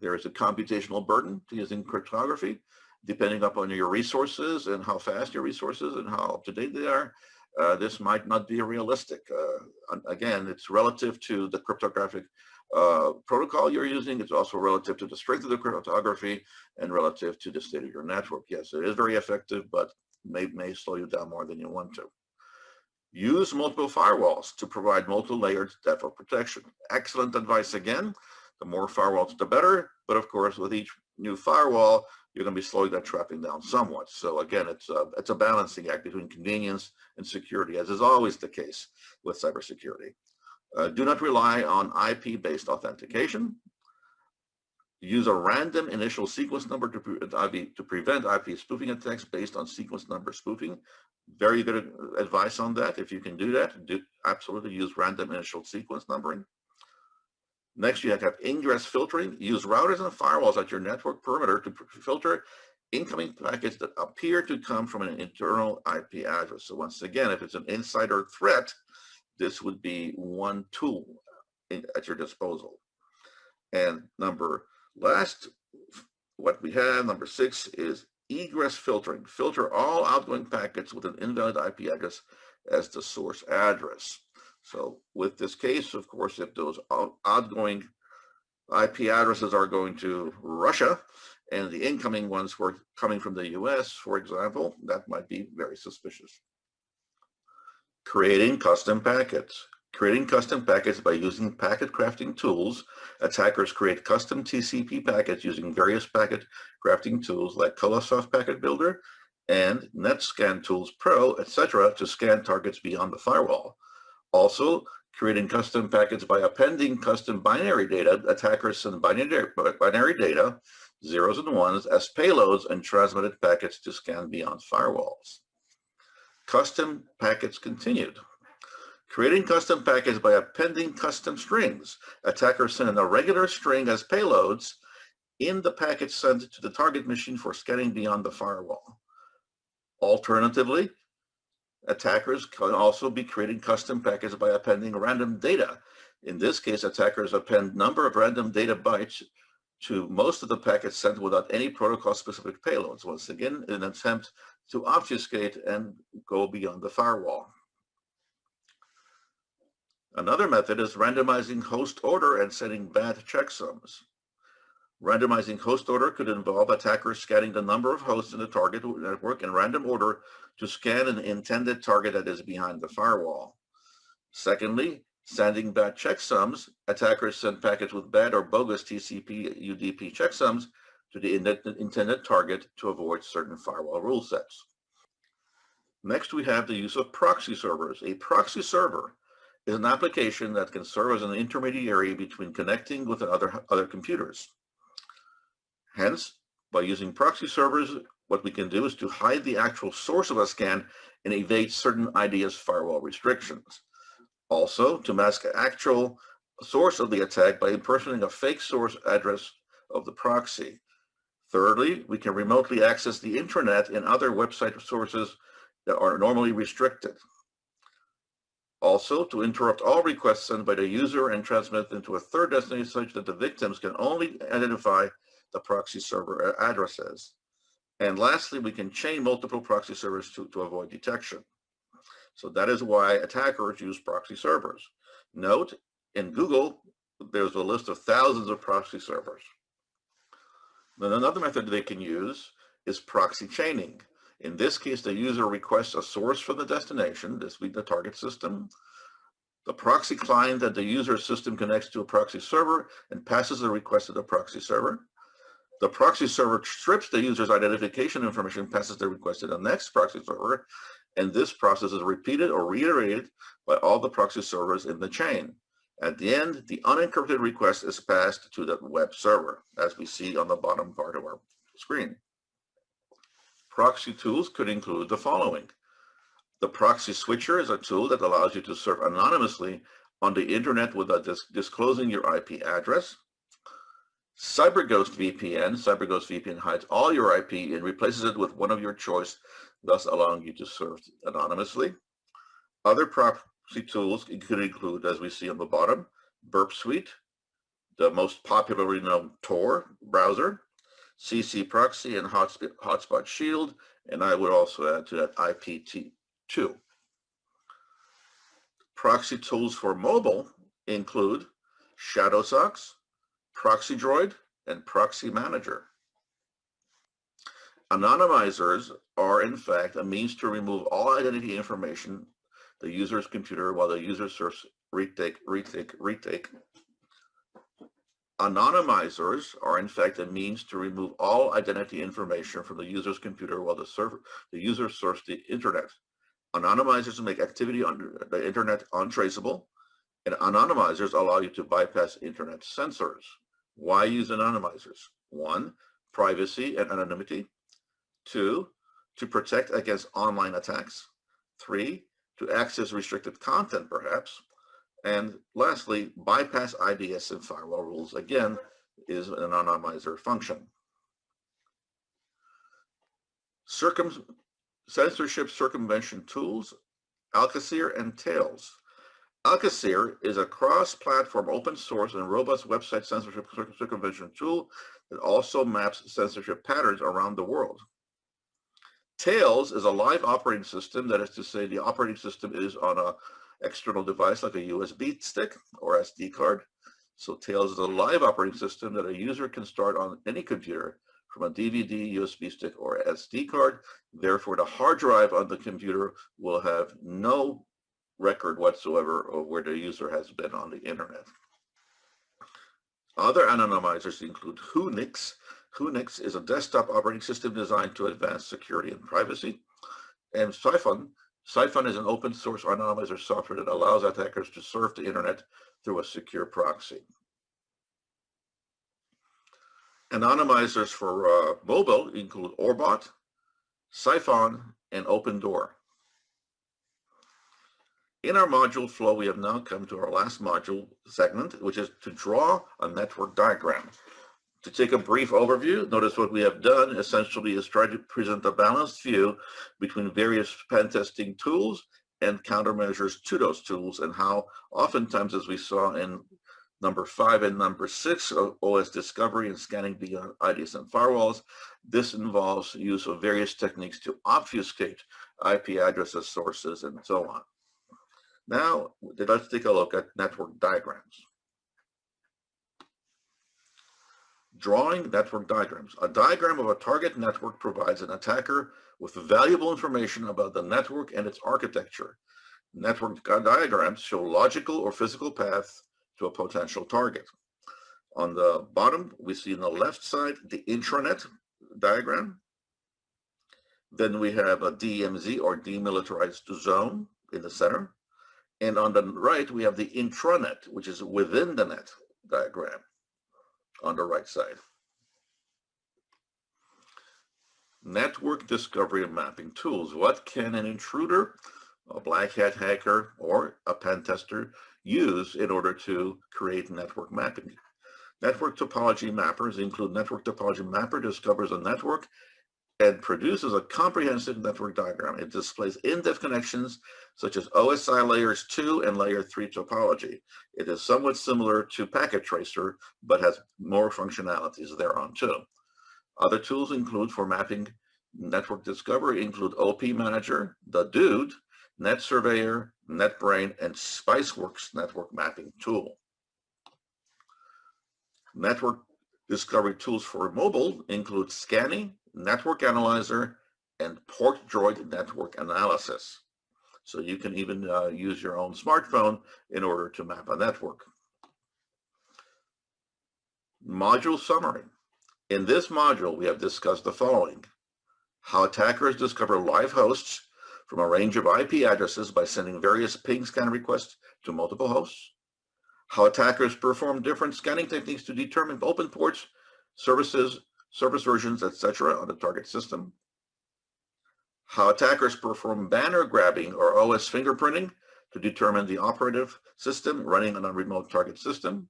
there is a computational burden to using cryptography. Depending upon your resources and how fast your resources and how up to date they are, this might not be realistic. Again, it's relative to the cryptographic protocol you're using. It's also relative to the strength of the cryptography and relative to the state of your network. Yes, it is very effective, but may slow you down more than you want to. Use multiple firewalls to provide multi-layered network protection. Excellent advice again. The more firewalls, the better. But of course, with each new firewall, you're going to be slowing that traffic down somewhat. So again, it's a balancing act between convenience and security, as is always the case with cybersecurity. Do not rely on IP-based authentication. Use a random initial sequence number to prevent IP spoofing attacks based on sequence number spoofing. Very good advice on that. If you can do that, absolutely use random initial sequence numbering. Next, you have to have ingress filtering. Use routers and firewalls at your network perimeter to filter incoming packets that appear to come from an internal IP address. So once again, if it's an insider threat, this would be one tool at your disposal. And number 6 is egress filtering. Filter all outgoing packets with an invalid IP address as the source address. So with this case, of course, if those outgoing IP addresses are going to Russia and the incoming ones were coming from the US, for example, that might be very suspicious. Creating custom packets. Creating custom packets by using packet crafting tools. Attackers create custom TCP packets using various packet crafting tools like Colosoft Packet Builder and NetScan Tools Pro, etc. to scan targets beyond the firewall. Also, creating custom packets by appending custom binary data. Attackers send binary data, zeros and ones, as payloads and transmitted packets to scan beyond firewalls. Custom packets continued. Creating custom packets by appending custom strings. Attackers send in a regular string as payloads in the packet sent to the target machine for scanning beyond the firewall. Alternatively, attackers can also be creating custom packets by appending random data. In this case, attackers append number of random data bytes to most of the packets sent without any protocol-specific payloads, once again, in an attempt to obfuscate and go beyond the firewall. Another method is randomizing host order and setting bad checksums. Randomizing host order could involve attackers scanning the number of hosts in the target network in random order to scan an intended target that is behind the firewall. Secondly, sending bad checksums. Attackers send packets with bad or bogus TCP UDP checksums to the intended target to avoid certain firewall rule sets. Next, we have the use of proxy servers. A proxy server is an application that can serve as an intermediary between connecting with other computers. Hence, by using proxy servers, what we can do is to hide the actual source of a scan and evade certain IDS firewall restrictions. Also, to mask the actual source of the attack by impersonating a fake source address of the proxy. Thirdly, we can remotely access the intranet and other website sources that are normally restricted. Also, to interrupt all requests sent by the user and transmit them to a third destination such that the victims can only identify the proxy server addresses. And lastly, we can chain multiple proxy servers to avoid detection. So that is why attackers use proxy servers. Note, in Google, there's a list of thousands of proxy servers. Then another method they can use is proxy chaining. In this case, the user requests a source from the destination, this would be the target system. The proxy client that the user system connects to a proxy server and passes the request to the proxy server. The proxy server strips the user's identification information, passes the request to the next proxy server, and this process is repeated or reiterated by all the proxy servers in the chain. At the end, the unencrypted request is passed to the web server, as we see on the bottom part of our screen. Proxy tools could include the following. The proxy switcher is a tool that allows you to serve anonymously on the internet without disclosing your IP address. CyberGhost VPN. CyberGhost VPN hides all your IP and replaces it with one of your choice, thus allowing you to serve anonymously. Other proxy tools could include, as we see on the bottom, Burp Suite, the most popularly known Tor browser, CC Proxy, and Hotspot Shield, and I would also add to that IPT2. Proxy tools for mobile include ShadowSocks, ProxyDroid, and Proxy Manager. Anonymizers are, in fact, a means to remove all identity information the user's computer while the user serves retake. Anonymizers are, in fact, a means to remove all identity information from the user's computer while the user surfs the internet. Anonymizers make activity on the internet untraceable, and anonymizers allow you to bypass internet censors. Why use anonymizers? 1, privacy and anonymity. 2, to protect against online attacks. 3, to access restricted content, perhaps. And lastly, bypass IDS and firewall rules, again, is an anonymizer function. Censorship circumvention tools, Alcacer and Tails. Alcacer is a cross-platform, open source, and robust website censorship circumvention tool that also maps censorship patterns around the world. Tails is a live operating system, that is to say the operating system is on an external device like a USB stick or SD card. So Tails is a live operating system that a user can start on any computer from a DVD, USB stick, or SD card. Therefore, the hard drive on the computer will have no record whatsoever of where the user has been on the internet. Other anonymizers include Whonix. Whonix is a desktop operating system designed to advance security and privacy. And Siphon. Siphon is an open source anonymizer software that allows attackers to surf the internet through a secure proxy. Anonymizers for mobile include Orbot, Siphon, and OpenDoor. In our module flow, we have now come to our last module segment, which is to draw a network diagram. To take a brief overview, notice what we have done essentially is try to present a balanced view between various pen testing tools and countermeasures to those tools, and how oftentimes, as we saw in number 5 and number 6 of OS discovery and scanning beyond IDs and firewalls, this involves use of various techniques to obfuscate IP addresses, sources, and so on. Now, let's take a look at network diagrams. Drawing network diagrams. A diagram of a target network provides an attacker with valuable information about the network and its architecture. Network diagrams show logical or physical paths to a potential target. On the bottom, we see on the left side the intranet diagram. Then we have a DMZ or demilitarized zone in the center. And on the right, we have the intranet, which is within the net diagram on the right side. Network discovery and mapping tools. What can an intruder, a black hat hacker, or a pen tester use in order to create network mapping? Network topology mappers include network topology mapper discovers a network and produces a comprehensive network diagram. It displays in-depth connections such as OSI layers 2 and layer 3 topology. It is somewhat similar to Packet Tracer, but has more functionalities thereon too. Other tools include for mapping network discovery include OP Manager, The Dude, Net Surveyor, NetBrain, and Spiceworks network mapping tool. Network discovery tools for mobile include Scanny, Network Analyzer, and Port Droid network analysis. So you can even use your own smartphone in order to map a network. Module summary. In this module, we have discussed the following: how attackers discover live hosts from a range of IP addresses by sending various ping scan requests to multiple hosts, how attackers perform different scanning techniques to determine open ports, services, service versions, etc. on the target system, how attackers perform banner grabbing or OS fingerprinting to determine the operative system running on a remote target system,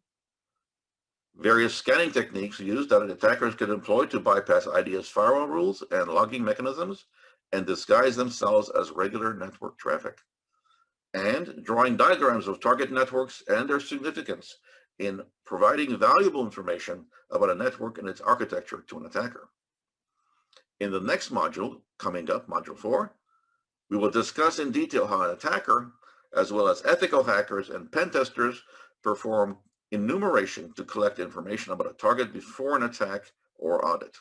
various scanning techniques used that attackers can employ to bypass IDS firewall rules and logging mechanisms and disguise themselves as regular network traffic, and drawing diagrams of target networks and their significance in providing valuable information about a network and its architecture to an attacker. In the next module, coming up, module 4, we will discuss in detail how an attacker, as well as ethical hackers and pen testers, perform enumeration to collect information about a target before an attack or audit.